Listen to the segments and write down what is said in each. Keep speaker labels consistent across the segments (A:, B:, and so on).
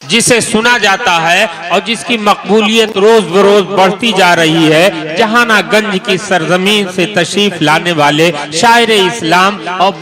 A: जिसे सुना जाता है और जिसकी मकबूलियत रोज बरोज बढ़ती जा रही है, जहानागंज की सरजमीन से तशरीफ लाने वाले शायर इस्लाम और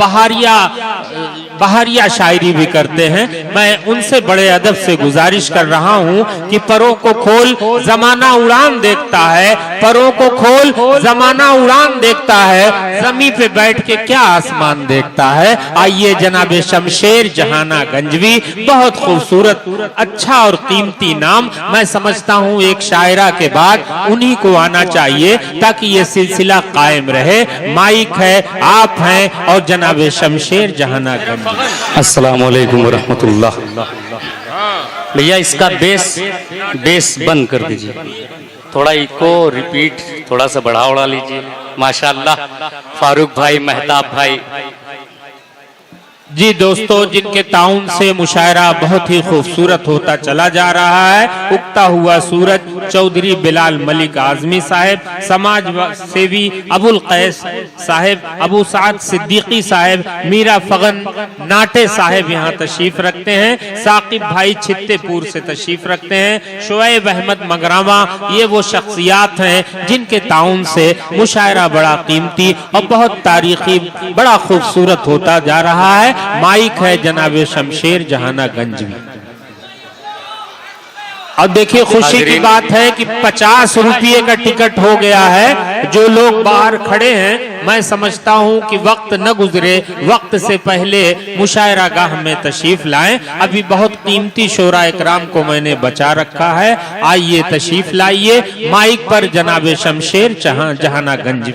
A: बहारिया शायरी भी करते हैं। मैं उनसे बड़े अदब से गुजारिश कर रहा हूँ कि परों को खोल जमाना उड़ान देखता है, परों को खोल जमाना उड़ान देखता है, जमीन पे बैठ के क्या आसमान देखता है। आइए जनाबे शमशेर जहानागंजवी, बहुत खूबसूरत, अच्छा और कीमती नाम। मैं समझता हूँ एक शायरा के बाद उन्हीं को आना चाहिए ताकि ये सिलसिला कायम रहे। माइक है, आप हैं और जनाबे शमशेर जहानागंज।
B: अस्सलाम वालेकुम वरहमतुल्लाह। भैया इसका बेस बंद कर दीजिए, थोड़ा इको रिपीट थोड़ा सा बढ़ा उड़ा लीजिए। माशाअल्लाह फारूक भाई, मेहताब भाई।
A: जी दोस्तों, जिनके ताउन से मुशायरा बहुत ही खूबसूरत होता चला जा रहा है। उगता हुआ सूरज चौधरी बिलाल मलिक आजमी साहब, समाज सेवी अबुल कैस साहब, अबू साद सिद्दीकी साहब, मीरा फगन नाटे साहब यहाँ तशरीफ रखते हैं। साकिब भाई छित्तेपुर से तशरीफ रखते हैं। शुएब अहमद मगरामा, ये वो शख्सियात हैं जिनके ताउन से मुशायरा बड़ा कीमती और बहुत तारीखी, बड़ा खूबसूरत होता जा रहा है। माइक है जनाबे शमशेर जहानागंजवी। अब देखिए खुशी की बात है कि 50 रुपये का टिकट हो गया है। जो लोग बाहर खड़े हैं, मैं समझता हूं कि वक्त न गुजरे, वक्त से पहले मुशायरा गाह में तशरीफ लाएं। अभी बहुत कीमती शोरा इकराम को मैंने बचा रखा है। आइए तशरीफ लाइए। माइक पर जनाबे शमशेर जहानागंजवी।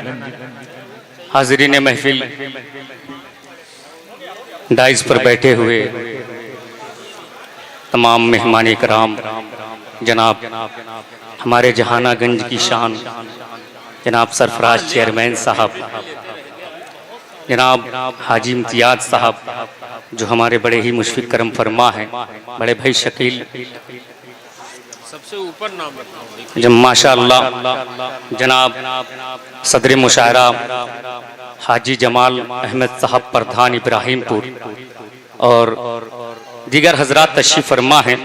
B: हाज़रीन महफिल, डाइस पर बैठे हुए तमाम मेहमान इकराम, जनाब हमारे जहानागंज की शान जनाब सरफराज चेयरमैन साहब, जनाब हाजी इम्तियाज साहब जो हमारे बड़े ही मुशफिक करम फरमा हैं, बड़े भाई शकील,
A: सबसे ऊपर नाम बताओ।
B: जब माशाअल्लाह जनाब सदर मुशायरा हाजी जमाल अहमद साहब प्रधान इब्राहिमपुर और दीगर हजरात तशरीफ फरमा हैं।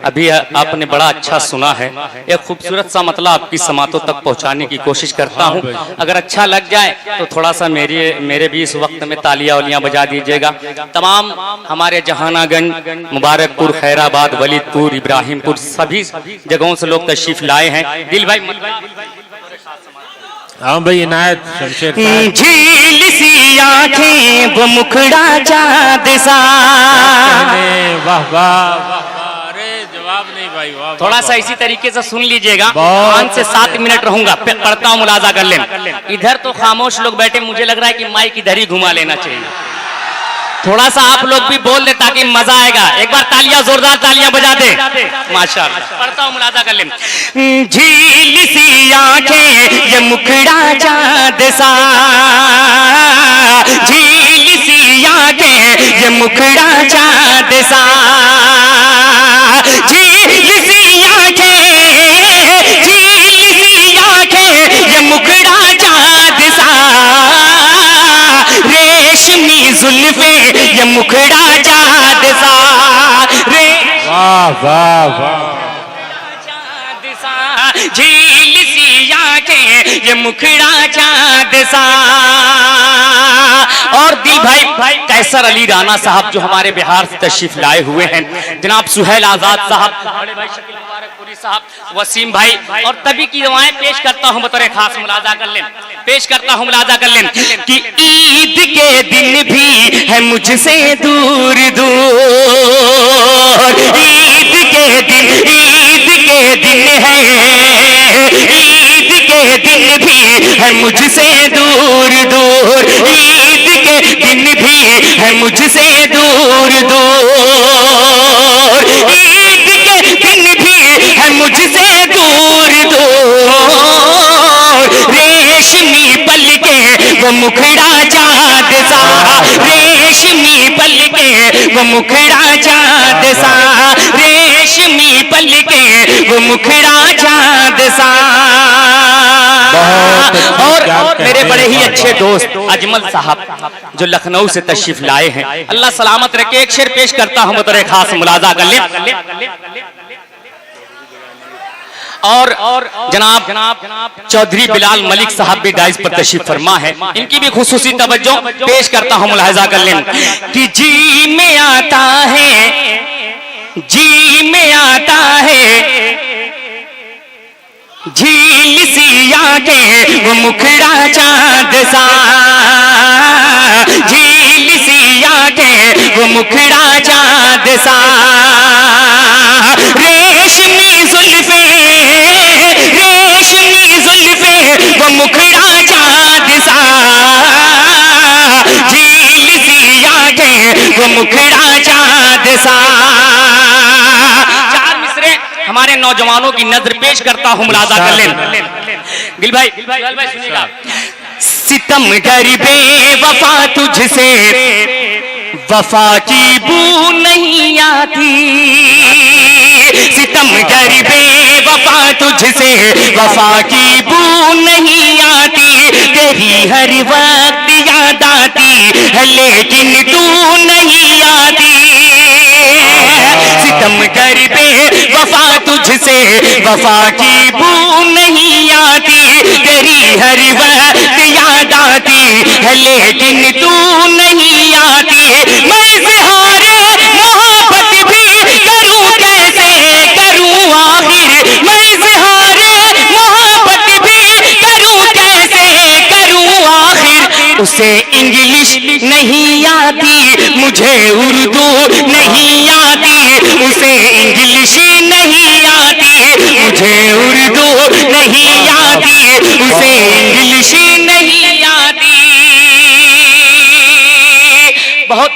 B: अभी आपने बड़ा अच्छा सुना है। एक खूबसूरत सा मतलब आपकी समातों तक पहुंचाने की कोशिश करता हूं। अगर अच्छा लग जाए तो थोड़ा सा मेरे भी इस वक्त में तालियां वलियां बजा दीजिएगा। तमाम हमारे जहानागंज, मुबारकपुर, खैराबाद, वलीदपुर, इब्राहिमपुर सभी जगहों से लोग तशरीफ लाए हैं। दिल भाई,
A: हाँ भाई इनायत शमशेर
B: झील सी आंखें वो मुखड़ा चाँद सा।
A: वाह वाह, अरे जवाब नहीं भाई, वाह।
B: थोड़ा सा इसी तरीके से सुन लीजिएगा। 5 से 7 मिनट रहूंगा, पढ़ता हूँ, मुलाजा कर लें। इधर तो खामोश लोग बैठे, मुझे लग रहा है कि माइक इधर ही घुमा लेना चाहिए। थोड़ा सा आप लोग भी बोल दे ताकि मजा आएगा। एक बार तालियां, जोरदार तालियां बजा दे। माशाअल्लाह, पढ़ता हूँ, मुलाजा कर लें। झील सी आंखें ये मुखड़ा चाँद सा, झील सी आंखें ये मुखड़ा चाँद सा, झील सी आंखें, झील सी आंखें ये मुखड़ा चाँद सा, रेशमी जुल्फे ये मुखड़ा चाँद सा, रे
A: वाह वाह वाह,
B: चाँद सा, झील सी आंखें ये मुखड़ा चाँद सा। और दिल भाई कैसर अली राना साहब जो हमारे बिहार से तशरीफ लाए हुए हैं, जनाब सुहेल आजाद साहब, बड़े भाई शकील मुबारकपुरी साहब, वसीम भाई, और तभी की दुआएं पेश करता हूं बतौर खास। मुलाजा कर लें, पेश करता हूं, मुलाजा कर लें कि ईद के दिन भी है मुझसे दूर दूर, ईद के दिन है, ईद के दिन भी है मुझसे दूर दूर, ईद के दिन भी है मुझसे दूर दूर, ईद के दिन भी है मुझसे दूर दूर, रेशमी पलके वो मुखड़ा चाँद सा, रेशमी पलके वो मुखड़ा चाँद सा, रेशमी पलके वो मुखड़ा चाँद सा। और मेरे बड़े ही अच्छे दोस्त अजमल साहब जो लखनऊ से तशरीफ लाए हैं, अल्लाह सलामत रखे। एक शेर पेश करता हूं बतौर खास मुलाजा कर ले। और जनाब चौधरी बिलाल मलिक साहब भी डाइस पर तशरीफ फरमा है, इनकी भी खुसूसी तवज्जो पेश करता हूं, मुलाहिजा कर लें कि जी में आता है, जी में आता है झील सी आंखें वो मुखड़ा चांद सा, झील सी आंखें वो मुखड़ा चांद सा, रेशमी जुल्फे, रेशमी जुल्फे वो मुखड़ा चांद सा, झील सी आंखें वो मुखड़ा चांद सा। चार मिसरे हमारे नौजवानों की नजर पेश करता हूं, मुलाजा कर लें। गिल भाई सुनिएगा। सितम गरीबे वफा तुझसे वफा की बू नहीं आती, सितम गरीबे वफा तुझसे वफा की बू नहीं आती, तेरी हर वक्त याद आती है लेकिन तू नहीं आती, सितम गरीबे वफा तुझसे वफा की बू नहीं आती, तेरी हर वक्त याद आती है लेकिन तू नहीं आती, मैं इज़हारे मोहब्बत भी करूं कैसे करूं आखिर, मैं इज़हारे मोहब्बत भी करूं कैसे करूं आखिर, उसे इंग्लिश नहीं आती मुझे उर्दू नहीं आती, उसे इंग्लिश नहीं आती मुझे उर्दू नहीं आती, उसे इंग्लिश नहीं आती। बहुत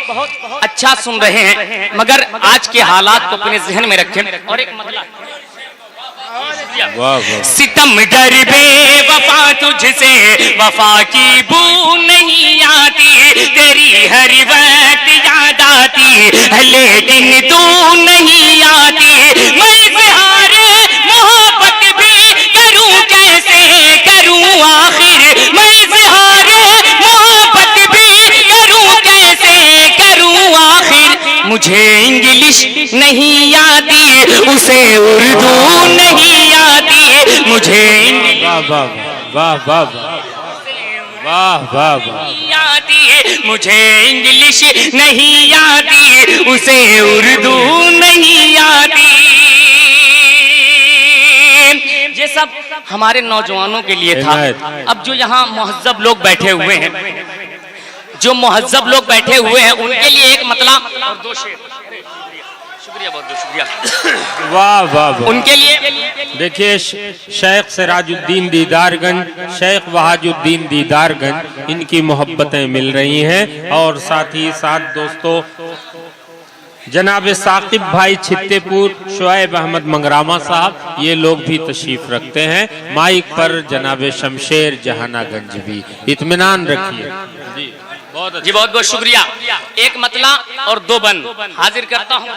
B: अच्छा सुन रहे हैं, मगर आज के हालात को अपने जहन में रखें। और एक मतलब सितम गरीबे वफा तुझसे वफा की बू नहीं आती, तेरी हर वक्त याद आती है लेकिन तू नहीं आती, मैं इज़हारे मोहब्बत भी करूं कैसे करूं आखिर, मैं इज़हारे मोहब्बत भी करूं कैसे करूं आखिर, मुझे इंग्लिश नहीं आती उसे उर्दू नहीं आती, मुझे
A: वाह वाह वाह वाह वाह वाह
B: नहीं आती, मुझे इंग्लिश नहीं आती उसे उर्दू नहीं आती। ये सब हमारे नौजवानों के लिए था। अब जो यहाँ मुहज्जब लोग बैठे हुए हैं, जो मुहज्जब लोग बैठे हुए हैं उनके लिए एक मतलब और दो शेर। शुक्रिया, बहुत बहुत शुक्रिया।
A: वाह वाह वाह।
B: उनके लिए
A: देखिए शेख सिराजुद्दीन दीदारगंज, शेख वहाजुद्दीन दीदारगंज, इनकी मोहब्बतें मिल रही हैं। और साथ ही साथ दोस्तों जनाब साकिब भाई छित्तेपुर, शुएब अहमद मंगरामा साहब, ये लोग भी तशरीफ रखते हैं। माइक पर जनाब शमशेर जहानागंज भी। इत्मीनान रखिए जी।
B: जी बहुत बहुत शुक्रिया। एक मतला और दो बंद हाजिर करता हूँ,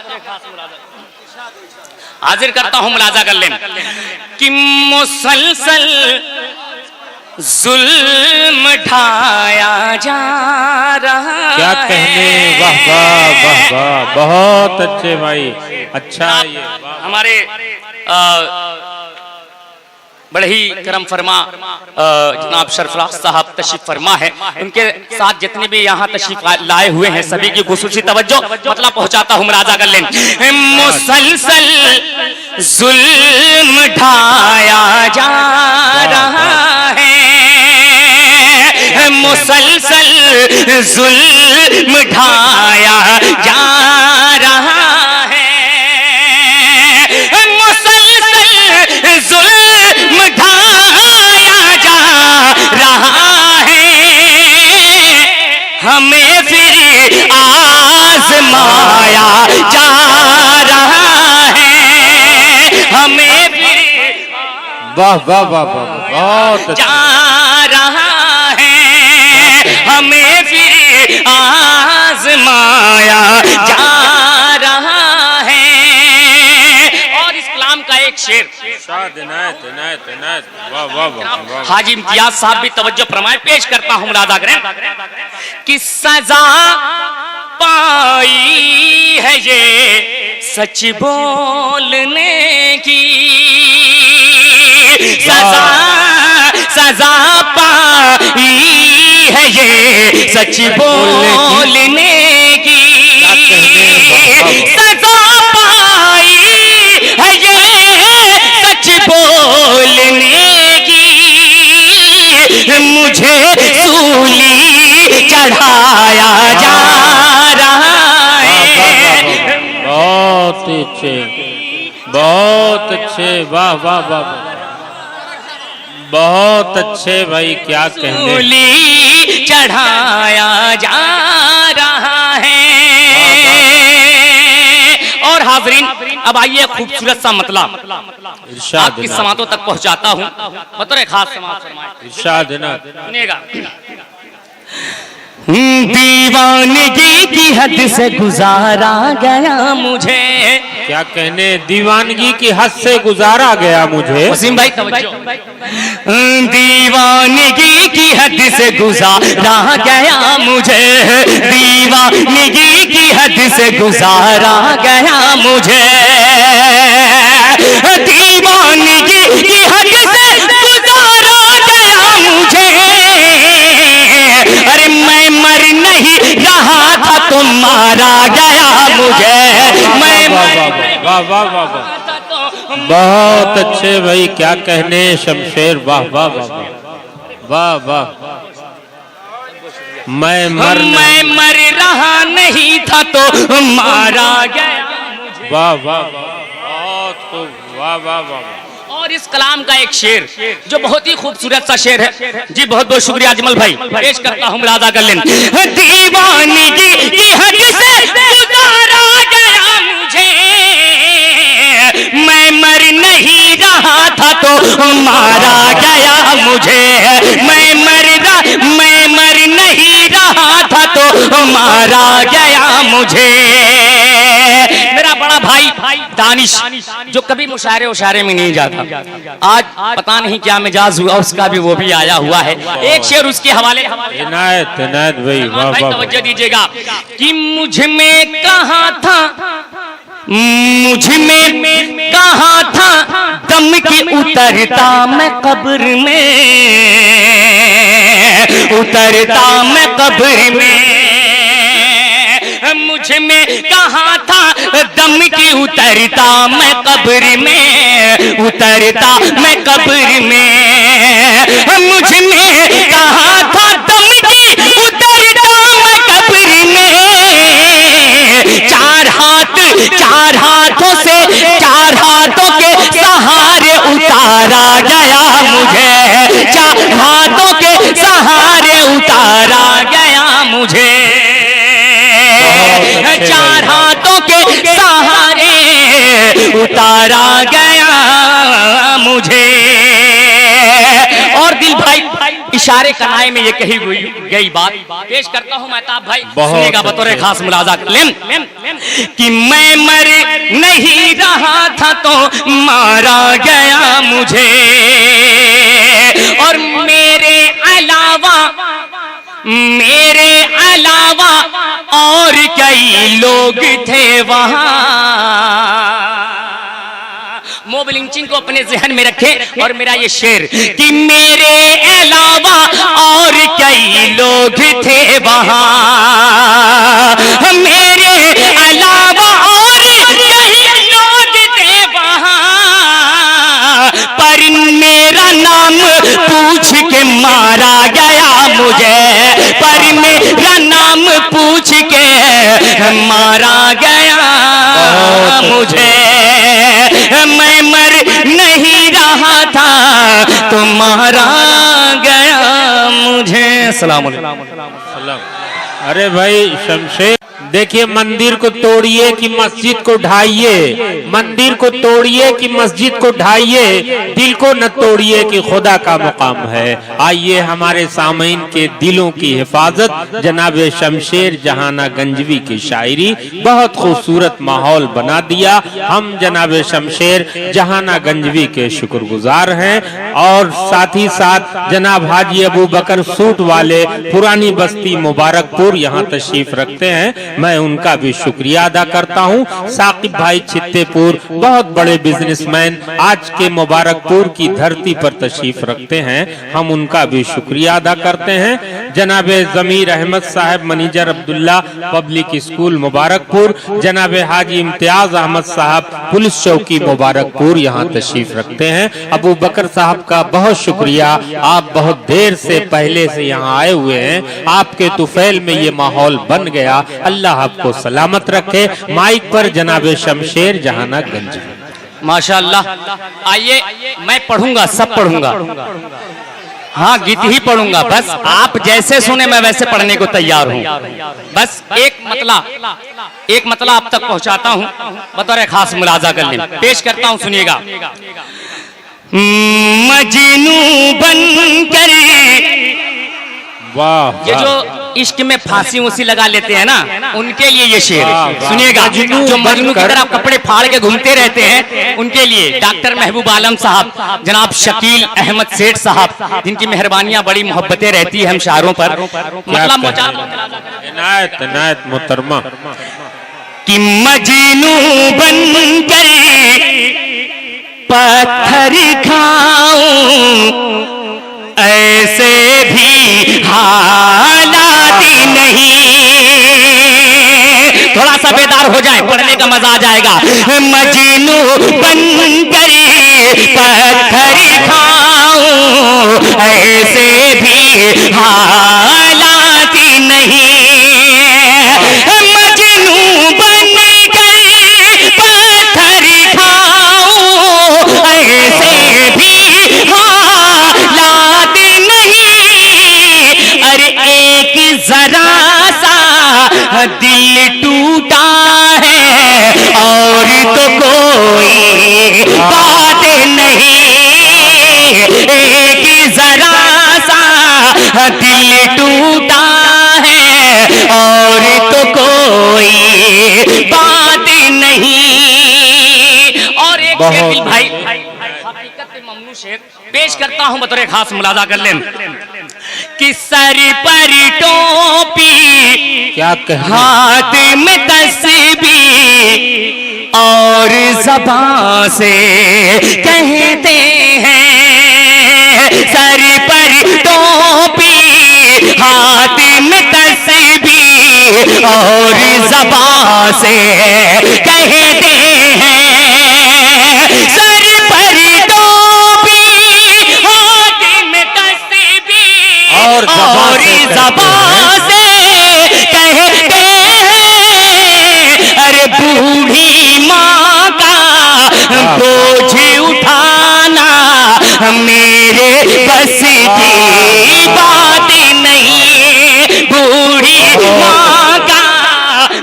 B: हाजिर करता हूँ, मुलाजा कर लें कि मुसलसल जुल्म ढाया जा रहा,
A: क्या कहने, वाह वाह वाह वाह, बहुत अच्छे भाई, अच्छा ये
B: हमारे बड़े ही करम फरमा जनाब सरफराज साहब तशरीफ फरमा है, उनके साथ जितने भी यहाँ तशरीफ लाए हुए हैं सभी की खुसूसी तवज्जो मतलब पहुंचाता हूँ, मुलाजा कर लें। मुसलसल जुल्म ढाया जा रहा है, मुसलसल जुल्म ढाया जा रहा है, मुसलसल जुल्म ढाया जा रहा है, हमें फिर आजमाया जा रहा है, हमें फिर
A: वाह वाह वाह वाह, बहुत अच्छा।
B: जा रहा है, हमें फिर आजमाया जा रहा है। और इस्लाम का एक एक शेर।
A: इरशाद इनायत इनायत इनायत। वाह वाह वाह वाह।
B: हाजी इम्तियाज साहब भी तवज्जो फरमाए, पेश करता हूं मुलाजा करें कि सजा पाई है ये सच बोलने की, सजा पाई है ये सच बोलने की, सजा पाई है ये सच बोलने की, मुझे सूली चढ़ाया जा रहा है।
A: बहुत अच्छे बहुत अच्छे। वाह वाह वाह बहुत अच्छे भाई, क्या कहने।
B: सूली चढ़ाया जा रहा है। और हाजरीन अब आइए खूबसूरत सा मतलब
A: इरशाद
B: आपकी समातों तक पहुंचाता हूं, बतौर खास समात फरमाए।
A: इरशाद इनायत।
B: सुनिएगा। दीवानगी की हद से गुजारा गया मुझे,
A: क्या कहने, दीवानगी की हद से गुजारा गया मुझे।
B: वसीम भाई तवज्जो। दीवानगी की हद से गुजारा गया मुझे, दीवानगी की हद से गुजारा गया मुझे, दीवानगी की हद से गुजारा गया मुझे। अरे मैं मर नहीं रहा था तो मारा गया मुझे, मैं
A: वाह वाह वाह वाह। बहुत अच्छे भाई, क्या कहने शमशेर। वाह वाह वाह वाह वाह। मैं मर
B: रहा नहीं था तो मारा गया।
A: वाह वाह वाह बहुत खूब। वाह वाह वाह।
B: और इस कलाम का एक शेर जो बहुत ही खूबसूरत सा शेर है। जी बहुत बहुत शुक्रिया अजमल भाई, पेश करता हूँ मुलाजा कर लें। दीवानगी की हद से गुजारा गया मुझे, मैं मर नहीं रहा था तो मारा गया मुझे, मैं मर नहीं रहा था तो मारा गया मुझे। मेरा बड़ा भाई दानिश जो कभी मुशायरे उशारे में नहीं जाता, आज पता नहीं क्या मिजाज हुआ उसका, भी वो भी आया हुआ है। एक शेर उसके हवाले।
A: इनायत इनायत भाई। वाह
B: भाई
A: वाह।
B: तवज्जो दीजिएगा कि मुझ में कहा था, मुझ में कहा था दम की उतरता मैं कब्र में, उतरता मैं कब्र में, मुझ में कहा था दम की उतरता मैं कब्र में, उतरता मैं कब्र में, मुझ में कहा था दम की उतरता मैं कब्र में। चार हाथों से, चार हाथों के सहारे उतारा गया मुझे, चार हाथों के सहारे उतारा गया मुझे, चार हाथों के सहारे उतारा गया मुझे। और दिल भाई इशारे कनाए में ये कही गई बात पेश करता हूं महताब भाई, सुनिएगा बतौर खास मुलाजा लें कि मैं मर नहीं रहा था तो मारा गया मुझे, और मेरे अलावा और कई लोग थे वहां। मोबाइल इंचिंग को अपने जहन में रखें। और मेरा ये शेर कि मेरे अलावा और कई लोग थे वहां, मेरे अलावा और कई लोग थे वहां, पर मेरा नाम पूछ के मारा गया मुझे, पर मेरा नाम पूछ के मारा गया मुझे, मैं मर नहीं रहा था तो मारा गया मुझे। सलाम अलैकुम।
A: अरे भाई शमशेर देखिए, मंदिर को तोड़िए कि मस्जिद को ढाइए, मंदिर को तोड़िए कि मस्जिद को ढाइए, दिल को न तोड़िए कि खुदा का मुकाम है। आइए हमारे सामईन के दिलों की हिफाजत जनाब शमशेर जहाना गंजवी की शायरी बहुत खूबसूरत माहौल बना दिया। हम जनाब शमशेर जहाना गंजवी के शुक्रगुजार हैं और साथ ही साथ जनाब हाजी अबू बकर सूट वाले पुरानी बस्ती मुबारकपुर यहाँ तशरीफ रखते हैं, मैं उनका भी शुक्रिया अदा करता हूँ। साकिब भाई छित्तेपुर बहुत बड़े बिजनेसमैन आज के मुबारकपुर की धरती पर तशरीफ रखते हैं, हम उनका भी शुक्रिया अदा करते हैं। जनाब जमीर अहमद साहब manager Abdullah public school Mubarakpur, जनाब हाजी इम्तियाज अहमद साहब पुलिस चौकी मुबारकपुर यहाँ तशरीफ रखते हैं। अबू बकर साहब का बहुत शुक्रिया, आप बहुत देर से पहले से यहाँ आए हुए हैं, आपके तुफैल में ये माहौल बन गया। अल्लाह आपको सलामत रखे। माइक पर जनाब शमशेर जहाना गंज।
B: माशाअल्लाह। आइए मैं पढ़ूंगा, सब पढ़ूंगा, हाँ गीत ही पढ़ूंगा, बस आप जैसे सुने मैं वैसे पढ़ने को तैयार हूँ। बस एक मतला आप तक पहुंचाता हूँ, बतौर खास मुलाजा कर लें, पेश करता हूँ, सुनिएगा। मजनू बनकर,
A: वाह,
B: ये जो इश्क में फांसी उसी लगा लेते हैं ना, उनके लिए ये शेर सुनिएगा। जो मजनू की तरह कपड़े फाड़ के घूमते रहते हैं, उनके लिए डॉक्टर महबूब आलम साहब, जनाब शकील अहमद सेठ साहब, जिनकी मेहरबानियां बड़ी मोहब्बतें रहती है हम शायरों पर। मतलब
A: इनायत इनायत मोहतरमा
B: कि मजनू बनकर पत्थर खाऊं, ऐसे भी हालात नहीं। थोड़ा सा बेदार हो जाए, पढ़ने का मजा आ जाएगा। मजनू बनकर पत्थर खाऊं, ऐसे भी हालात नहीं। मजनू बनकर पत्थर खाऊं, ऐसे भी हालात नहीं। अरे एक जरा सा दिल टूटा है और तो कोई बात नहीं। एक जरा सा दिल टूटा है और तो कोई बात नहीं। और एक शेर भाई हकीकत में ममनू शेर पेश करता हूं, बतौर खास मुलाजा कर लें कि सर पर टोपी,
A: क्या कहें,
B: हाथ में तस्बीह और ज़बान से कहते हैं। सर पर टोपी, हाथ में तस्बीह और ज़बान से कहते हैं। सर पर टोपी, हाथ में तस्बीह और ज़बान से कहते हैं। अरे बूढ़ी माँ का बोझ उठाना मेरे बस की बात नहीं। बूढ़ी माँ का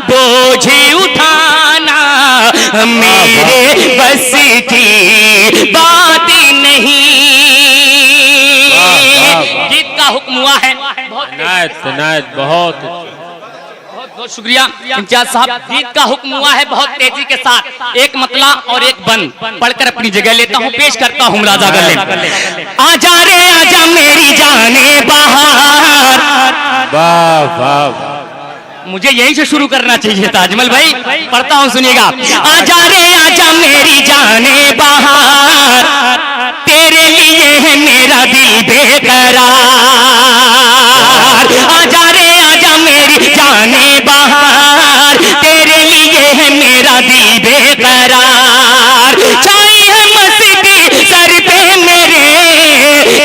B: बोझ उठाना मेरे बस की बात नहीं। गीत का हुक्म हुआ है,
A: इनायत बहुत
B: बहुत शुक्रिया इम्तियाज साहब। गीत का हुक्म हुआ है बहुत तेजी के साथ, एक मतला और एक बंद पढ़कर अपनी जगह लेता हूँ, पेश करता हूँ मुलाजा कर ले। आजा रे आजा मेरी जाने बाहर।
A: वाह वाह,
B: मुझे यहीं से शुरू करना चाहिए था अजमल भाई, पढ़ता हूँ सुनिएगा। आजा रे आजा मेरी जाने बाहर, तेरे लिए है मेरा दिल बेकरार। आजा रे आजा मेरी जाने बाहर, तेरे लिए है मेरा दिल बेकरार। छाई है मस्ती सर पे मेरे,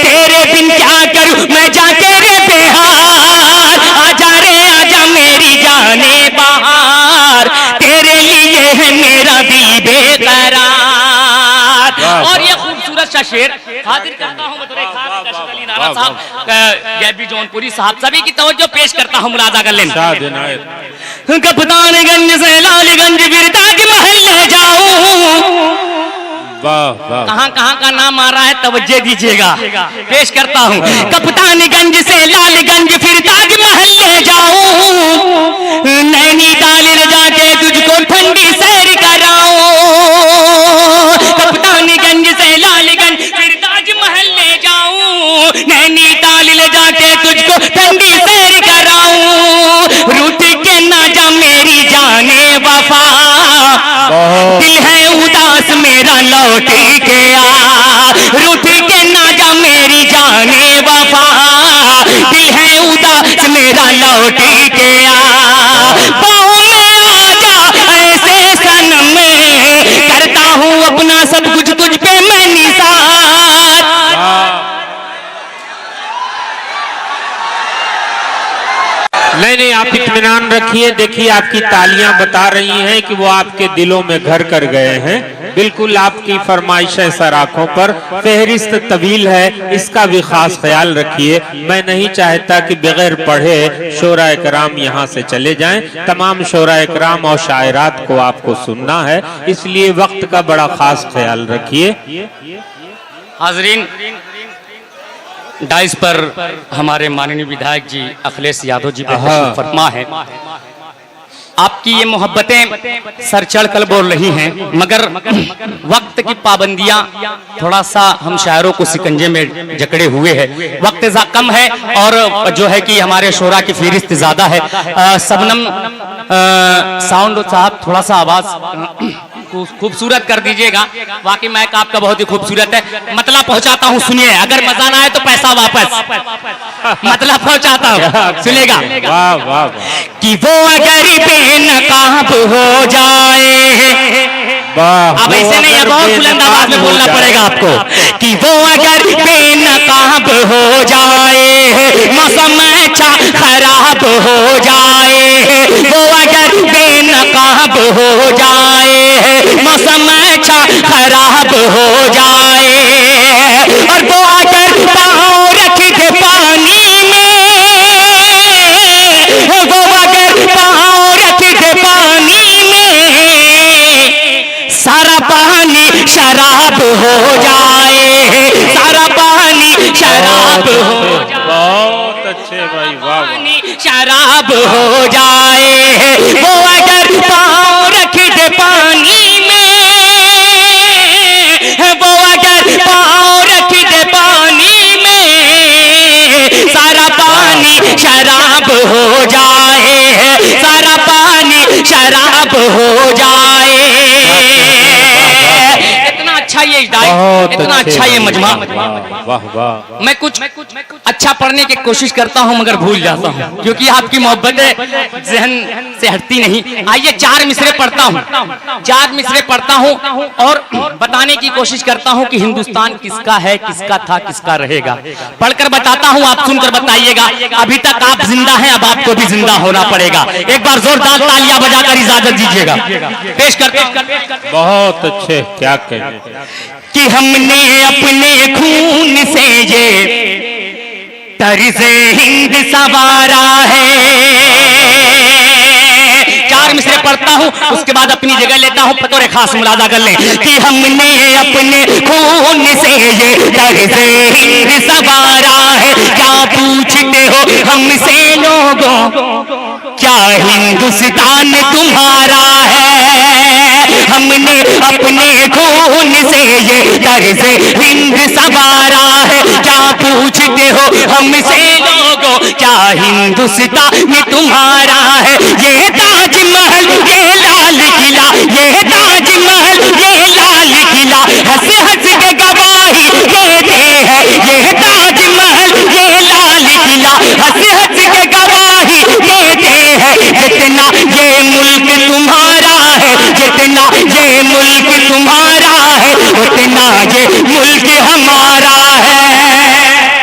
B: तेरे बिन क्या करूं मैं जाके रे बेहार। आजा रे आजा मेरी जाने बाहर, तेरे लिए है मेरा दिल बेकरार। और ये खूबसूरत सा शेर हाजिर करता हूँ बतौर खास कशफ अली नाना साहब, गैबी जौनपुरी साहब, सभी की तवज्जो पेश करता हूँ, मुलाजा कर लें। कप्तानगंज से लालगंज फिर ताजमहल ले जाऊं।
A: वाह वाह,
B: कहां कहां का नाम आ रहा है, तवज्जो दीजिएगा। पेश करता हूं, कप्तानगंज से लालगंज फिर ताजमहल ले जाऊं, नैनीताल ले जाके तुझको ठंडी सैर कराऊं। कप्तानगंज से लालगंज फिर ताजमहल ले जाऊं, नैनीताल ले जाके तुझको ठंडी सैर कराऊं। रूठ के ना जा मेरी जाने वफा, दिल है उदास मेरा लौट के आ। रूठ के ना जा मेरी जाने वफा, दिल है उदास मेरा लौट के आ। बाहों में आ जा ऐसे सनम में, करता हूँ अपना सब कुछ तुझ पे मैं निसार।
A: नहीं नहीं, आप इत्मीनान रखिए। देखिए आपकी तालियां बता रही हैं कि वो आपके दिलों में घर कर गए हैं। बिल्कुल आपकी फरमाइश है सर आंखों पर। फहरिस्त तवील है, इसका भी खास ख्याल रखिए। मैं नहीं चाहता कि बगैर पढ़े शोरा इकराम यहाँ से चले जाएं। तमाम शोरा इकराम और शायरात को आपको सुनना है, इसलिए वक्त का बड़ा खास ख्याल रखिए।
B: हाजरीन, डाइस पर हमारे माननीय विधायक जी अखिलेश यादव जी फरमा है। आपकी ये मोहब्बतें सर चढ़ कर बोल रही हैं, मगर वक्त की पाबंदियां थोड़ा सा हम शायरों को सिकंजे में जकड़े हुए हैं। वक्त कम है और जो है कि हमारे शोरा की फहरिस्त ज्यादा है। सबनम साउंड साहब थोड़ा सा आवाज खूबसूरत कर दीजिएगा। वाकई मैक आपका बहुत ही खूबसूरत है। मतलब पहुंचाता हूं, सुनिए। अगर मजा ना आए तो पैसा वापस। मतलब पहुंचाता हूं, सुनेगा।
A: वाह वाह,
B: कि वो अगर बेनकाब हो जाए, अब ऐसे नहीं, अब और बुलंद आवाज में बोलना पड़ेगा आपको। कि वो अगर बेनकाब हो जाए, मौसम अच्छा खराब हो जाए। वो अगर बेनकाब हो जाए, मौसम अच्छा खराब हो जाए। और वो अगर पाँव रख के पानी में, वो अगर पाँव रख के पानी में, सारा पानी शराब हो जाए। सारा पानी शराब हो जाए।
A: बहुत अच्छे भाई, वाह वाह।
B: शराब हो जाए। वो अगर पाँव रख दे पानी में, वो अगर पाँव रख दे पानी में, सारा पानी शराब हो जाए। सारा पानी शराब हो जाए। इतना अच्छा ये इतना अच्छा ये मजमा।
A: वाह वाह।
B: मैं कुछ अच्छा पढ़ने की कोशिश करता हूं मगर भूल जाता हूं, क्योंकि आपकी मोहब्बतें जहन से हटती नहीं। आइए 4 मिसरे पढ़ता हूं, 4 मिसरे पढ़ता हूं और बताने की कोशिश करता हूं कि हिंदुस्तान किसका है, किसका था, किसका रहेगा। पढ़कर बताता हूं, आप सुनकर बताइएगा। अभी तक आप जिंदा हैं, अब आपको भी जिंदा होना पड़ेगा। एक बार जोरदार तालियां बजाकर इजाजत दीजिएगा। पेश करते।
A: बहुत अच्छे, क्या कहें।
B: कि हमने अपने खून से ये तर्ज़े हिंद सवारा है। 4 मिसरे पढ़ता हूँ, उसके बाद अपनी जगह लेता हूँ, बतौर खास मुलाजा कर लें। कि हमने अपने खून से ये तर्ज़े हिंद सवारा है। क्या पूछते हो हमसे लोगों, क्या हिंदुस्तान तुम्हारा है। हमने अपने खून से ये तर्ज़े हिंद सवारा है। क्या पूछते हो हमसे लोगों, क्या हिंदुस्तान तुम्हारा है। ये ताजमहल, ये